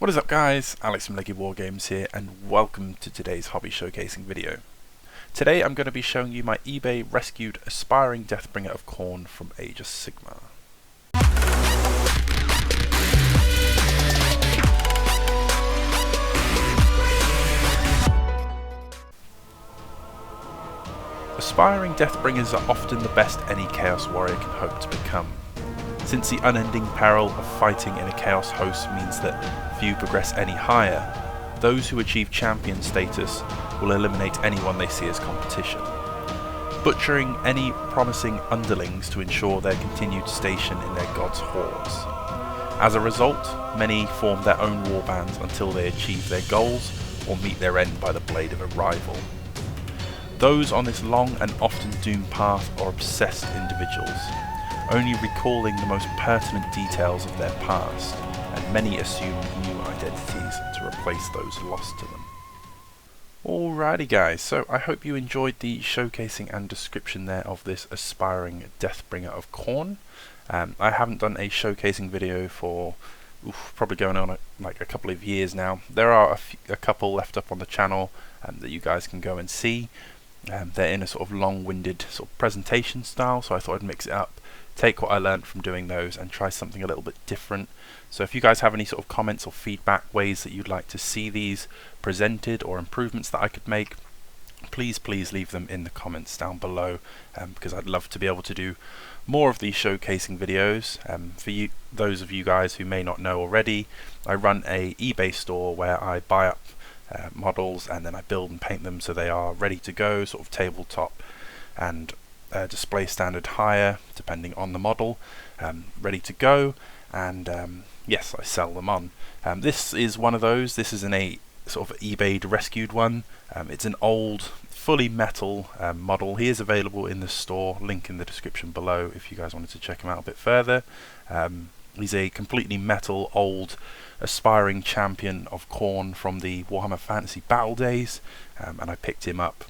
What is up guys, Alex from Lakey Wargames here and welcome to today's hobby showcasing video. Today I'm going to be showing you my eBay rescued aspiring Deathbringer of Khorne from Age of Sigmar. Aspiring Deathbringers are often the best any Chaos Warrior can hope to become. Since the unending peril of fighting in a Chaos host means that few progress any higher, those who achieve champion status will eliminate anyone they see as competition, butchering any promising underlings to ensure their continued station in their god's hordes. As a result, many form their own warbands until they achieve their goals or meet their end by the blade of a rival. Those on this long and often doomed path are obsessed individuals, only recalling the most pertinent details of their past, and many assume new identities to replace those lost to them. Alrighty guys, so I hope you enjoyed the showcasing and description there of this aspiring Deathbringer of Khorne. I haven't done a showcasing video for probably going on like a couple of years now. There are a couple left up on the channel that you guys can go and see. They're in a sort of long-winded sort of presentation style, so I thought I'd mix it up, take what I learned from doing those and try something a little bit different. So if you guys have any sort of comments or feedback, ways that you'd like to see these presented or improvements that I could make, please leave them in the comments down below, because I'd love to be able to do more of these showcasing videos. For you, those of you guys who may not know already, I run a eBay store where I buy up models and then I build and paint them so they are ready to go, sort of tabletop and display standard higher depending on the model, ready to go, and yes, I sell them on. This is one of those. This is a sort of eBay rescued one. It's an old fully metal model. He is available in the store, link in the description below if you guys wanted to check him out a bit further. He's a completely metal old aspiring champion of Khorne from the Warhammer Fantasy Battle days, and I picked him up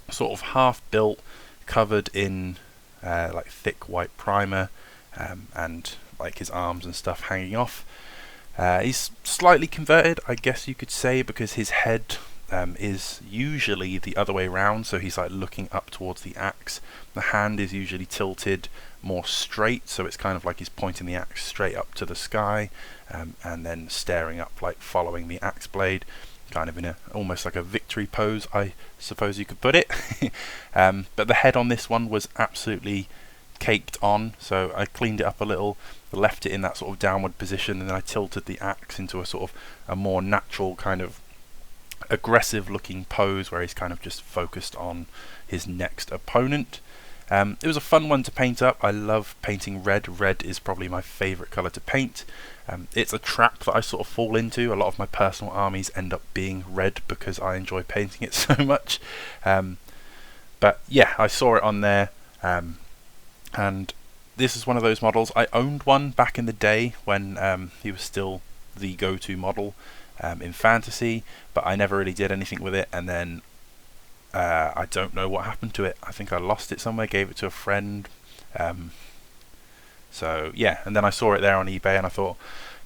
sort of half built, covered in like thick white primer, and like his arms and stuff hanging off. He's slightly converted, I guess you could say, because his head is usually the other way around, so he's like looking up towards the axe. The hand is usually tilted more straight, so it's kind of like he's pointing the axe straight up to the sky, and then staring up, like following the axe blade, kind of in a almost like a victory pose, I suppose you could put it. But the head on this one was absolutely caked on, so I cleaned it up a little, left it in that sort of downward position, and then I tilted the axe into a sort of a more natural kind of aggressive looking pose where he's kind of just focused on his next opponent. It was a fun one to paint up. I love painting red. Red is probably my favourite colour to paint. It's a trap that I sort of fall into. A lot of my personal armies end up being red because I enjoy painting it so much. But yeah, I saw it on there, and this is one of those models. I owned one back in the day when he was still the go-to model in fantasy, but I never really did anything with it, and then I don't know what happened to it. I think I lost it somewhere, gave it to a friend. So yeah, and then I saw it there on eBay and I thought,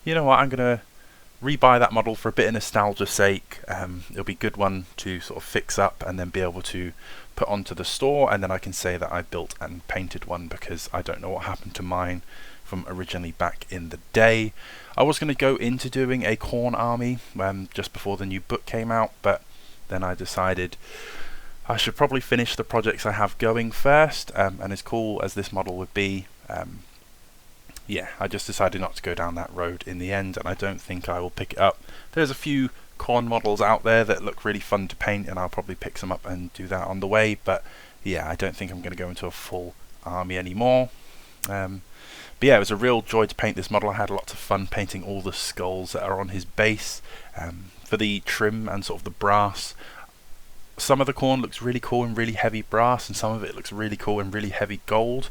you know what, I'm gonna rebuy that model for a bit of nostalgia's sake. It'll be a good one to sort of fix up and then be able to put onto the store, and then I can say that I built and painted one, because I don't know what happened to mine from originally back in the day. I was going to go into doing a Khorne army just before the new book came out, but then I decided I should probably finish the projects I have going first, and as cool as this model would be, yeah, I just decided not to go down that road in the end, and I don't think I will pick it up. There's a few Khorne models out there that look really fun to paint, and I'll probably pick some up and do that on the way, but yeah, I don't think I'm going to go into a full army anymore. But yeah, it was a real joy to paint this model. I had lots of fun painting all the skulls that are on his base. For the trim and sort of the brass, some of the Khorne looks really cool in really heavy brass, and some of it looks really cool in really heavy gold.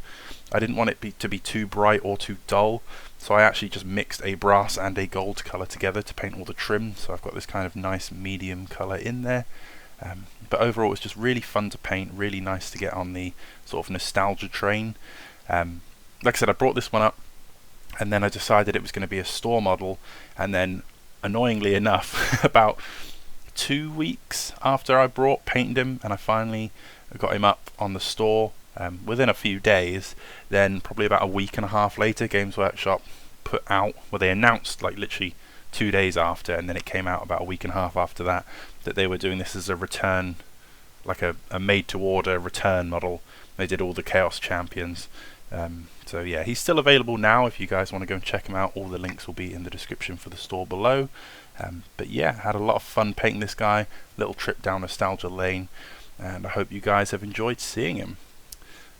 I didn't want it to be too bright or too dull, so I actually just mixed a brass and a gold colour together to paint all the trim, so I've got this kind of nice medium colour in there. But overall it was just really fun to paint, really nice to get on the sort of nostalgia train. Like I said, I brought this one up, and then I decided it was going to be a store model, and then annoyingly enough, about 2 weeks after I painted him, and I finally got him up on the store within a few days, then probably about a week and a half later, Games Workshop put out, well, they announced like literally 2 days after, and then it came out about a week and a half after that, that they were doing this as a return, like a made to order return model. They did all the Chaos Champions. So yeah, he's still available now if you guys want to go and check him out. All the links will be in the description for the store below. But yeah, had a lot of fun painting this guy, little trip down nostalgia lane, and I hope you guys have enjoyed seeing him.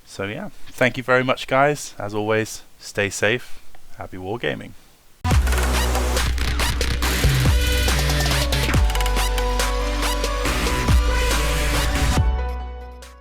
So yeah, thank you very much guys. As always, stay safe, happy wargaming.